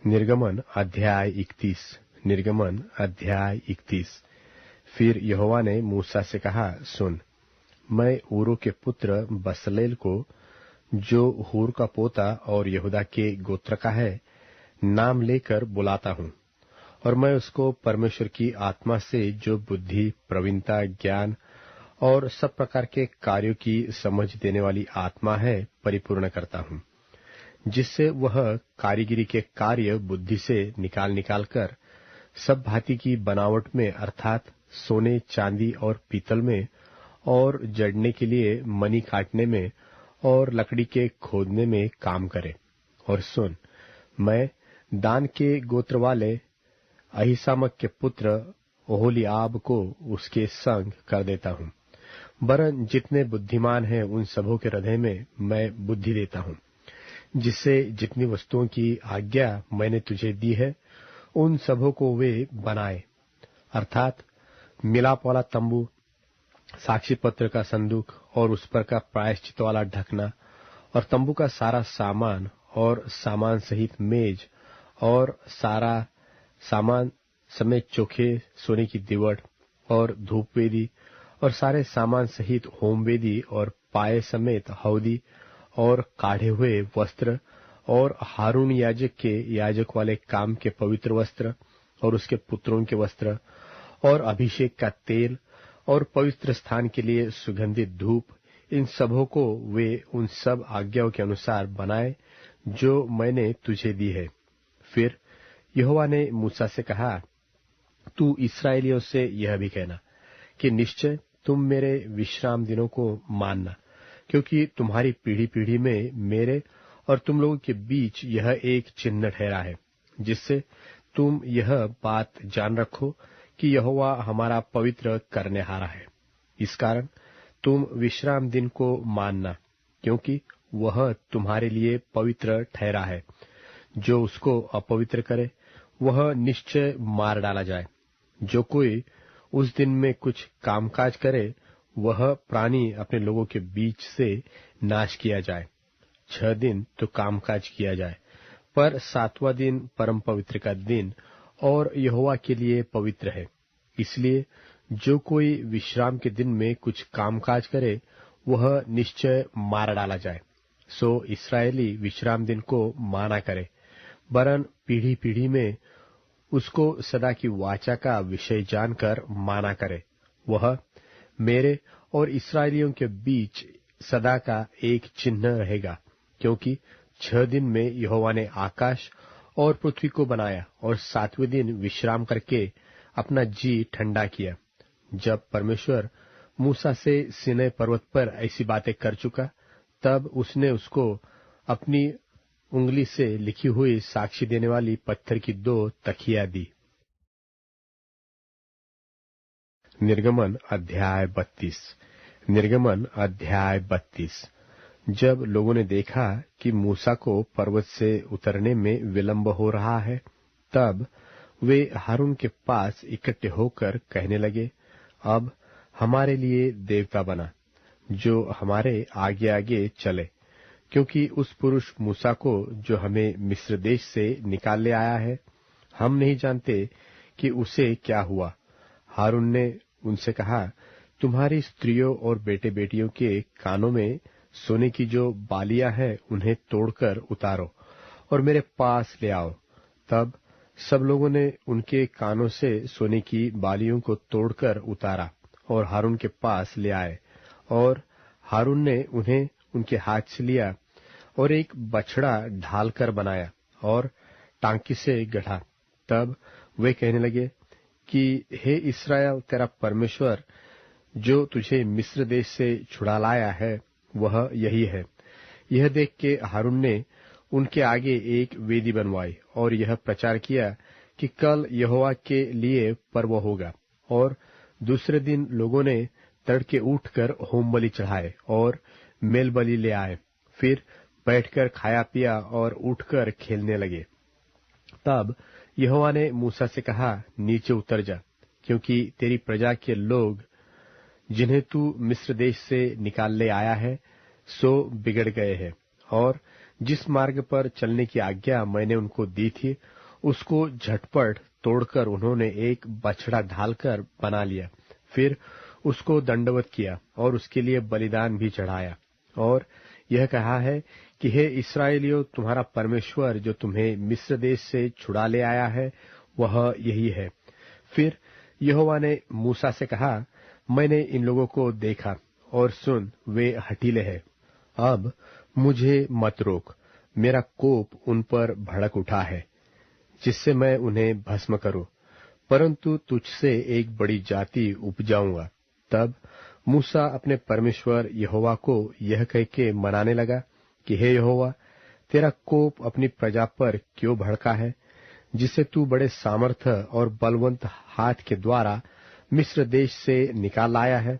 निर्गमन अध्याय 31। निर्गमन अध्याय 31। फिर यहोवा ने मूसा से कहा, सुन, मैं ऊरो के पुत्र बसलेल को, जो हूर का पोता और यहूदा के गोत्र का है, नाम लेकर बुलाता हूँ, और मैं उसको परमेश्वर की आत्मा से, जो बुद्धि, प्रवीणता, ज्ञान और सब प्रकार के कार्यों की समझ देने वाली आत्मा है, परिपूर्ण करता हूँ, जिससे वह कारीगिरी के कार्य बुद्धि से निकाल कर सब भांति की बनावट में, अर्थात सोने, चांदी और पीतल में, और जड़ने के लिए मणि काटने में और लकड़ी के खोदने में काम करे। और सुन, मैं दान के गोत्र वाले अहीसामक के पुत्र ओहोलीआब को उसके संग कर देता हूँ। वरन जितने बुद्धिमान हैं उन सबों के हृदय में मैं बुद्धि देता हूँ, जिससे जितनी वस्तुओं की आज्ञा मैंने तुझे दी है उन सबों को वे बनाए, अर्थात मिलाप वाला तंबू, साक्षी पत्र का संदूक और उस पर का प्रायश्चित वाला ढकना, और तंबू का सारा सामान और सामान सहित मेज और सारा सामान समेत चोखे सोने की दीवट और धूप वेदी और सारे सामान सहित होम वेदी और पाए समेत हौदी और काढ़े हुए वस्त्र और हारून याजक के याजक वाले काम के पवित्र वस्त्र और उसके पुत्रों के वस्त्र और अभिषेक का तेल और पवित्र स्थान के लिए सुगंधित धूप, इन सबों को वे उन सब आज्ञाओं के अनुसार बनाए जो मैंने तुझे दी है। फिर यहोवा ने मूसा से कहा, तू इस्राएलियों से यह भी कहना कि निश्चय तुम मेरे विश्राम दिनों को मानना, क्योंकि तुम्हारी पीढ़ी पीढ़ी में मेरे और तुम लोगों के बीच यह एक चिन्ह ठहरा है, जिससे तुम यह बात जान रखो कि यहोवा हमारा पवित्र करनेहारा है। इस कारण तुम विश्राम दिन को मानना, क्योंकि वह तुम्हारे लिए पवित्र ठहरा है। जो उसको अपवित्र करे वह निश्चय मार डाला जाए। जो कोई उस दिन में कुछ कामकाज करे वह प्राणी अपने लोगों के बीच से नाश किया जाए। 6 दिन तो कामकाज किया जाए, पर 7वां दिन परम पवित्र का दिन और यहोवा के लिए पवित्र है। इसलिए जो कोई विश्राम के दिन में कुछ कामकाज करे वह निश्चय मार डाला जाए। सो इस्राएली विश्राम दिन को माना करे, वरन पीढ़ी पीढ़ी में उसको सदा की वाचा का विषय जानकर माना करे। वह मेरे और इस्राएलियों के बीच सदा का एक चिन्ह रहेगा, क्योंकि 6 दिन में यहोवा ने आकाश और पृथ्वी को बनाया और 7वें दिन विश्राम करके अपना जी ठंडा किया। जब परमेश्वर मूसा से सीनै पर्वत पर ऐसी बातें कर चुका, तब उसने उसको अपनी उंगली से लिखी हुई साक्षी देने वाली पत्थर की 2 तखियां दी। निर्गमन अध्याय 32। निर्गमन अध्याय 32। जब लोगों ने देखा कि मूसा को पर्वत से उतरने में विलंब हो रहा है, तब वे हारून के पास इकट्ठे होकर कहने लगे, अब हमारे लिए देवता बना, जो हमारे आगे आगे चले, क्योंकि उस पुरुष मूसा को जो हमें मिस्र देश से निकाल ले आया है, हम नहीं जानते कि उसे क्या हुआ। हारून ने उनसे कहा, तुम्हारी स्त्रियों और बेटे बेटियों के कानों में सोने की जो बालियां हैं उन्हें तोड़कर उतारो और मेरे पास ले आओ। तब सब लोगों ने उनके कानों से सोने की बालियों को तोड़कर उतारा और हारून के पास ले आए, और हारून ने उन्हें उनके हाथ से लिया और एक बछड़ा ढालकर बनाया और टांकी से गढ़ा। तब वे कहने लगे कि हे इस्राएल, तेरा परमेश्वर जो तुझे मिस्र देश से छुड़ा लाया है वह यही है। यह देख के हारून ने उनके आगे एक वेदी बनवाई और यह प्रचार किया कि कल यहोवा के लिए पर्व होगा। और दूसरे दिन लोगों ने तड़के उठकर होम बलि चढ़ाए और मेल बलि ले आए। फिर बैठकर खाया पिया और उठकर खेलने लगे। तब यहोवा ने मूसा से कहा, नीचे उतर जा, क्योंकि तेरी प्रजा के लोग जिन्हें तू मिस्र देश से निकाल ले आया है सो बिगड़ गए हैं, और जिस मार्ग पर चलने की आज्ञा मैंने उनको दी थी उसको झटपट तोड़कर उन्होंने एक बछड़ा ढालकर बना लिया। फिर उसको दंडवत किया और उसके लिए बलिदान भी चढ़ाया और यह कहा है कि हे इस्राएलियों, तुम्हारा परमेश्वर जो तुम्हें मिस्र देश से छुड़ा ले आया है वह यही है। फिर यहोवा ने मूसा से कहा, मैंने इन लोगों को देखा और सुन, वे हठीले हैं। अब मुझे मत रोक, मेरा कोप उन पर भड़क उठा है जिससे मैं उन्हें भस्म करूं, परंतु तुझसे एक बड़ी जाति उपजाऊंगा। तब मूसा अपने परमेश्वर यहोवा को यह कह के मनाने लगा कि हे यहोवा, तेरा कोप अपनी प्रजा पर क्यों भड़का है, जिसे तू बड़े सामर्थ और बलवंत हाथ के द्वारा मिस्र देश से निकाल लाया है।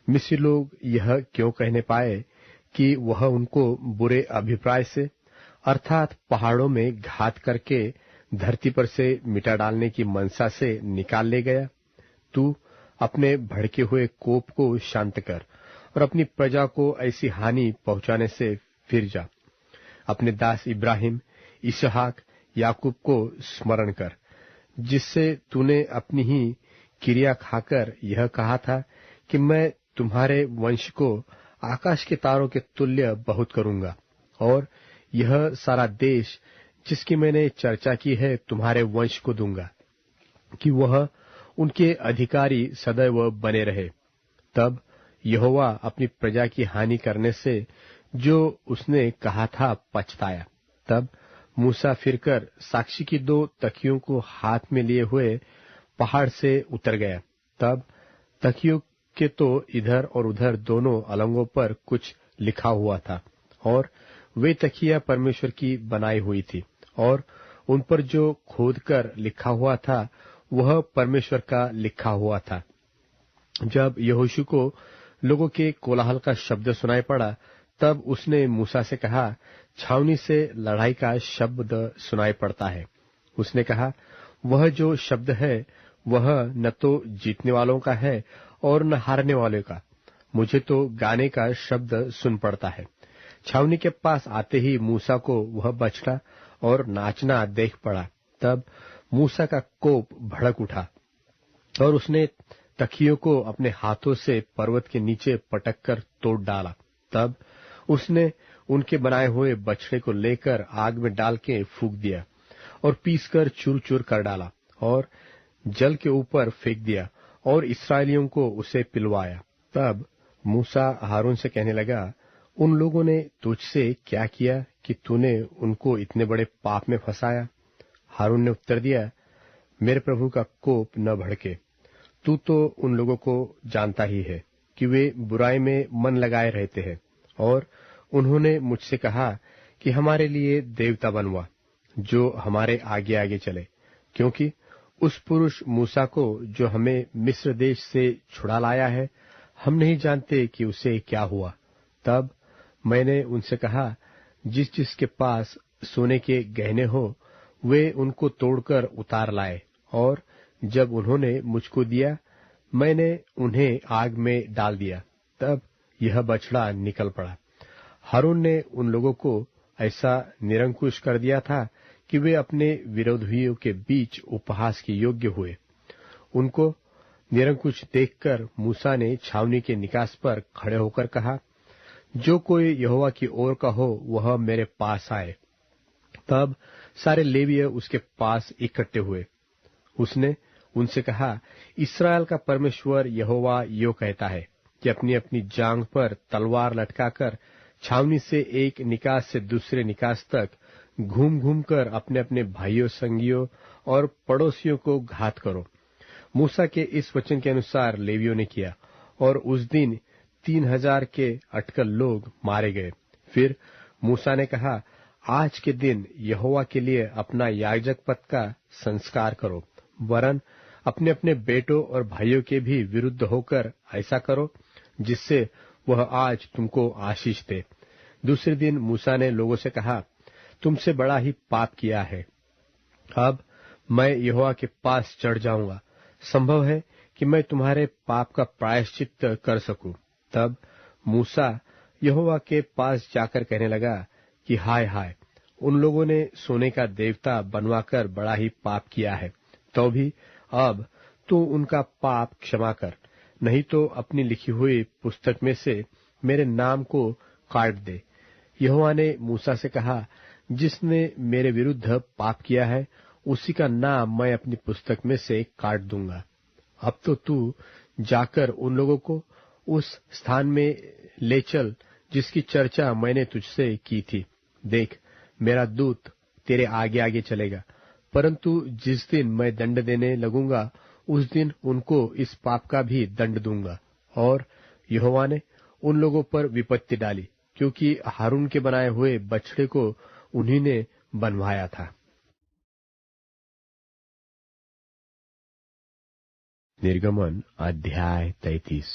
मिस्री लोग यह क्यों कहने पाए कि वह उनको बुरे अभिप्राय से अर्थात पहाड़ों में घात करके धरती पर से मिटा डालने की मनसा से निकाल ले गया। तू अपने भड़के हुए कोप को शांत कर और अपनी प्रजा को ऐसी हानि पहुंचाने से फिर जा। अपने दास इब्राहिम, इसहाक, याकूब को स्मरण कर, जिससे तूने अपनी ही क्रिया खाकर यह कहा था कि मैं तुम्हारे वंश को आकाश के तारों के तुल्य बहुत करूंगा और यह सारा देश जिसकी मैंने चर्चा की है तुम्हारे वंश को दूंगा कि वह उनके अधिकारी सदैव बने रहे। तब यहोवा अपनी प्रजा की हानि करने से जो उसने कहा था पछताया। तब मूसा फिरकर साक्षी की 2 तकियों को हाथ में लिए हुए पहाड़ से उतर गया। तब तकियों के तो इधर और उधर दोनों अलंगों पर कुछ लिखा हुआ था और वे तकिया परमेश्वर की बनाई हुई थी और उन पर जो खोद कर लिखा हुआ था वह परमेश्वर का लिखा हुआ था। जब यहोशू को लोगों के कोलाहल का शब्द सुनाई पड़ा तब उसने मूसा से कहा, छावनी से लड़ाई का शब्द सुनाई पड़ता है। उसने कहा, वह जो शब्द है वह न तो जीतने वालों का है और न हारने वालों का, मुझे तो गाने का शब्द सुन पड़ता है। छावनी के पास आते ही मूसा को वह बछड़ा और नाचना देख पड़ा। तब मूसा का कोप भड़क उठा और उसने तकियों को अपने हाथों से पर्वत के नीचे पटक कर तोड़ डाला। तब उसने उनके बनाए हुए बछड़े को लेकर आग में डाल के फूंक दिया और पीसकर चूर चूर कर डाला और जल के ऊपर फेंक दिया और इस्राएलियों को उसे पिलवाया। तब मूसा हारून से कहने लगा, उन लोगों ने तुझसे क्या किया कि तूने उनको इतने बड़े पाप में फंसाया? हारून ने उत्तर दिया, मेरे प्रभु का कोप न भड़के। तू तो उन लोगों को जानता ही है कि वे बुराई में मन लगाए रहते हैं और उन्होंने मुझसे कहा कि हमारे लिए देवता बनवा जो हमारे आगे आगे चले, क्योंकि उस पुरुष मूसा को जो हमें मिस्र देश से छुड़ा लाया है हम नहीं जानते कि उसे क्या हुआ। तब मैंने उनसे कहा, जिस जिसके पास सोने के गहने हो वे उनको तोड़कर उतार लाए और जब उन्होंने मुझको दिया मैंने उन्हें आग में डाल दिया। तब यह बछड़ा निकल पड़ा। हारून ने उन लोगों को ऐसा निरंकुश कर दिया था कि वे अपने विरोधियों के बीच उपहास के योग्य हुए। उनको निरंकुश देखकर मूसा ने छावनी के निकास पर खड़े होकर कहा, जो कोई यहोवा की ओर का हो वह मेरे पास आए। तब सारे लेवीय उसके पास इकट्ठे हुए। उसने उनसे कहा, इस्राएल का परमेश्वर यहोवा यो कहता है कि अपनी अपनी जांघ पर तलवार लटकाकर छावनी से एक निकास से दूसरे निकास तक घूम घूम कर अपने अपने भाइयों, संगियों और पड़ोसियों को घात करो। मूसा के इस वचन के अनुसार लेवियों ने किया और उस दिन 3000 के अटकल लोग मारे गए। फिर मूसा ने कहा, आज के दिन यहोवा के लिए अपना याजक पद का संस्कार करो, वरन अपने अपने बेटों और भाइयों के भी विरुद्ध होकर ऐसा करो जिससे वह आज तुमको आशीष दे। दूसरे दिन मूसा ने लोगों से कहा, तुमसे बड़ा ही पाप किया है। अब मैं यहोवा के पास चढ़ जाऊंगा, संभव है कि मैं तुम्हारे पाप का प्रायश्चित कर सकूं। तब मूसा यहोवा के पास जाकर कहने लगा कि हाय हाय, उन लोगों ने सोने का देवता बनवाकर बड़ा ही पाप किया है, तो भी अब तू उनका पाप क्षमा कर, नहीं तो अपनी लिखी हुई पुस्तक में से मेरे नाम को काट दे। यहोवा ने मूसा से कहा, जिसने मेरे विरुद्ध पाप किया है उसी का नाम मैं अपनी पुस्तक में से काट दूंगा। अब तो तू जाकर उन लोगों को उस स्थान में ले चल जिसकी चर्चा मैंने तुझसे की थी। देख, मेरा दूत तेरे आगे आगे चलेगा, परंतु जिस दिन मैं दंड देने लगूंगा उस दिन उनको इस पाप का भी दंड दूंगा। और यहोवा ने उन लोगों पर विपत्ति डाली, क्योंकि हारून के बनाए हुए बछड़े को उन्हीं ने बनवाया था। निर्गमन अध्याय 33।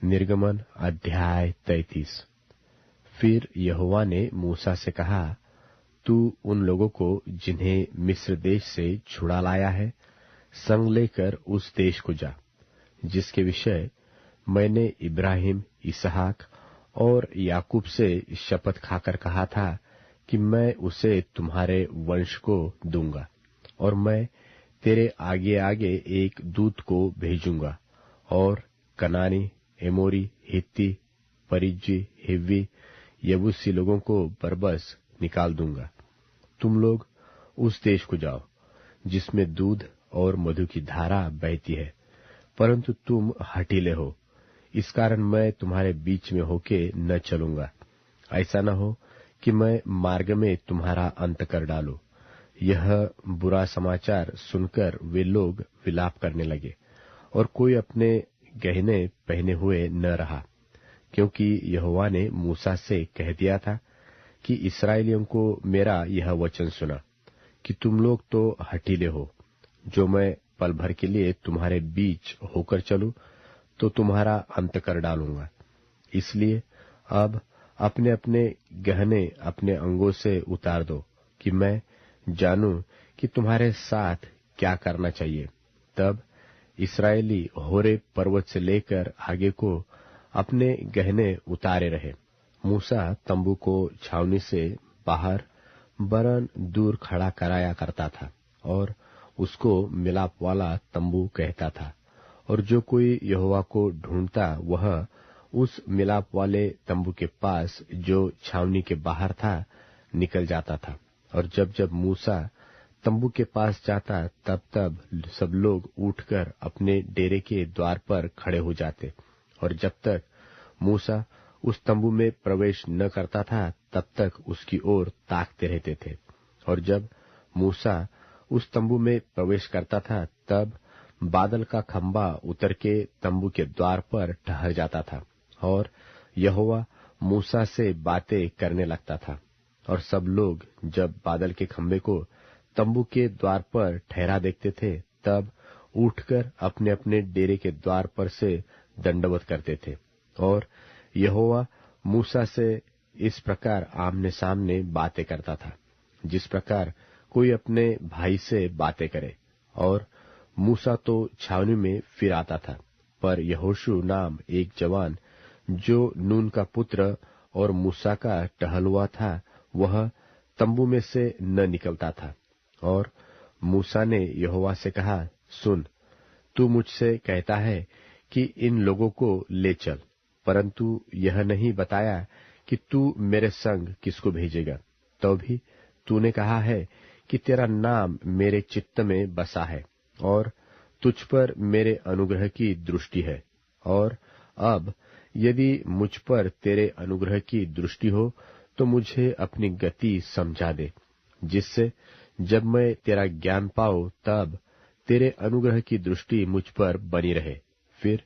निर्गमन अध्याय 33। फिर यहोवा ने मूसा से कहा, तू उन लोगों को जिन्हें मिस्र देश से छुड़ा लाया है संग लेकर उस देश को जा, जिसके विषय मैंने इब्राहिम, इसहाक और याकूब से शपथ खाकर कहा था कि मैं उसे तुम्हारे वंश को दूंगा। और मैं तेरे आगे आगे एक दूत को भेजूंगा और कनानी, एमोरी, हित्ती, परिज्जी, हिव्वी, यबूसी लोगों को बरबस निकाल दूंगा। तुम लोग उस देश को जाओ जिसमें दूध और मधु की धारा बहती है, परंतु तुम हठीले हो, इस कारण मैं तुम्हारे बीच में होके न चलूंगा। ऐसा न हो कि मैं मार्ग में तुम्हारा अंत कर डालूं। यह बुरा समाचार सुनकर वे लोग विलाप करने लगे, और कोई अपने गहने पहने हुए न रहा, क्योंकि यहोवा ने मूसा से कह दिया था कि इस्राएलियों को मेरा यह वचन सुना कि तुम लोग तो हठीले हो। जो मैं पल भर के लिए तुम्हारे बीच होकर चलूं तो तुम्हारा अंत कर डालूंगा। इसलिए अब अपने अपने गहने अपने अंगों से उतार दो कि मैं जानूं कि तुम्हारे साथ क्या करना चाहिए। तब इस्राएली होरेब पर्वत से लेकर आगे को अपने गहने उतारे रहे। मूसा तंबू को छावनी से बाहर बरन दूर खड़ा कराया करता था और उसको मिलाप वाला तंबू कहता था। और जो कोई यहोवा को ढूंढता वह उस मिलाप वाले तंबू के पास जो छावनी के बाहर था निकल जाता था। और जब जब मूसा तंबू के पास जाता तब तब सब लोग उठकर अपने डेरे के द्वार पर खड़े हो जाते, और जब तक मूसा उस तंबू में प्रवेश न करता था तब तक उसकी ओर ताकते रहते थे। और जब मूसा उस तंबू में प्रवेश करता था तब बादल का खंबा उतर के तंबू के द्वार पर ठहर जाता था, और यहोवा मूसा से बातें करने लगता था। और सब लोग जब बादल के खंबे को तंबू के द्वार पर ठहरा देखते थे तब उठकर अपने अपने डेरे के द्वार पर से दंडवत करते थे। और यहोवा मूसा से इस प्रकार आमने सामने बातें करता था, जिस प्रकार कोई अपने भाई से बातें करे। और मूसा तो छावनी में फिर आता था, पर यहोशू नाम एक जवान जो नून का पुत्र और मूसा का टहलुआ था वह तंबू में से न निकलता था। और मूसा ने यहोवा से कहा, सुन, तू मुझसे कहता है कि इन लोगों को ले चल, परंतु यह नहीं बताया कि तू मेरे संग किसको भेजेगा। तो भी तूने कहा है कि तेरा नाम मेरे चित्त में बसा है और तुझ पर मेरे अनुग्रह की दृष्टि है। और अब यदि मुझ पर तेरे अनुग्रह की दृष्टि हो तो मुझे अपनी गति समझा दे, जिससे जब मैं तेरा ज्ञान पाऊं तब तेरे अनुग्रह की दृष्टि मुझ पर बनी रहे। फिर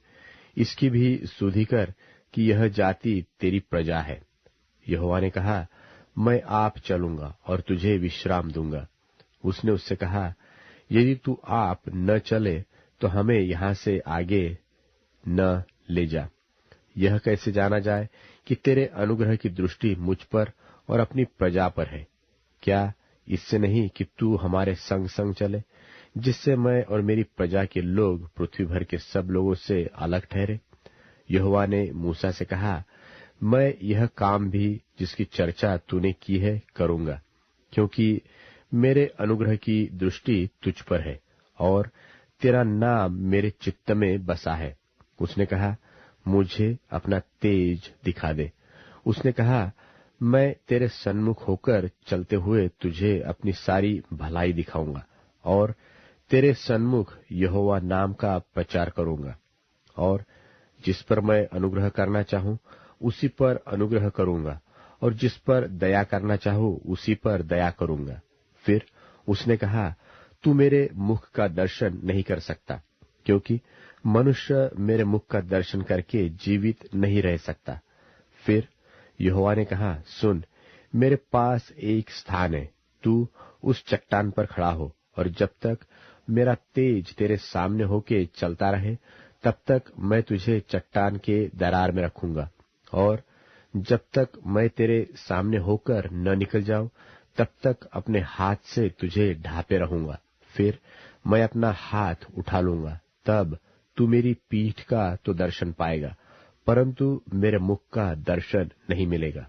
इसकी भी सुधि कर कि यह जाति तेरी प्रजा है। यहोवा ने कहा, मैं आप चलूंगा और तुझे विश्राम दूंगा। उसने उससे कहा, यदि तू आप न चले तो हमें यहाँ से आगे न ले जा। यह कैसे जाना जाए कि तेरे अनुग्रह की दृष्टि मुझ पर और अपनी प्रजा पर है? क्या इससे नहीं कि तू हमारे संग संग चले, जिससे मैं और मेरी प्रजा के लोग पृथ्वी भर के सब लोगों से अलग ठहरे? यहोवा ने मूसा से कहा, मैं यह काम भी जिसकी चर्चा तूने की है करूंगा, क्योंकि मेरे अनुग्रह की दृष्टि तुझ पर है और तेरा नाम मेरे चित्त में बसा है। उसने कहा, मुझे अपना तेज दिखा दे। उसने कहा, मैं तेरे सन्मुख होकर चलते हुए तुझे अपनी सारी भलाई दिखाऊंगा और तेरे सन्मुख यहोवा नाम का प्रचार करूंगा। और जिस पर मैं अनुग्रह करना चाहूं उसी पर अनुग्रह करूंगा और जिस पर दया करना चाहूं उसी पर दया करूंगा। फिर उसने कहा, तू मेरे मुख का दर्शन नहीं कर सकता, क्योंकि मनुष्य मेरे मुख का दर्शन करके जीवित नहीं रह सकता। फिर यहोवा ने कहा, सुन, मेरे पास एक स्थान है, तू उस चट्टान पर खड़ा हो और जब तक मेरा तेज तेरे सामने होके चलता रहे तब तक मैं तुझे चट्टान के दरार में रखूंगा, और जब तक मैं तेरे सामने होकर न निकल जाऊं तब तक अपने हाथ से तुझे ढांपे रहूंगा। फिर मैं अपना हाथ उठा लूंगा, तब तू मेरी पीठ का तो दर्शन पाएगा, परंतु मेरे मुख का दर्शन नहीं मिलेगा।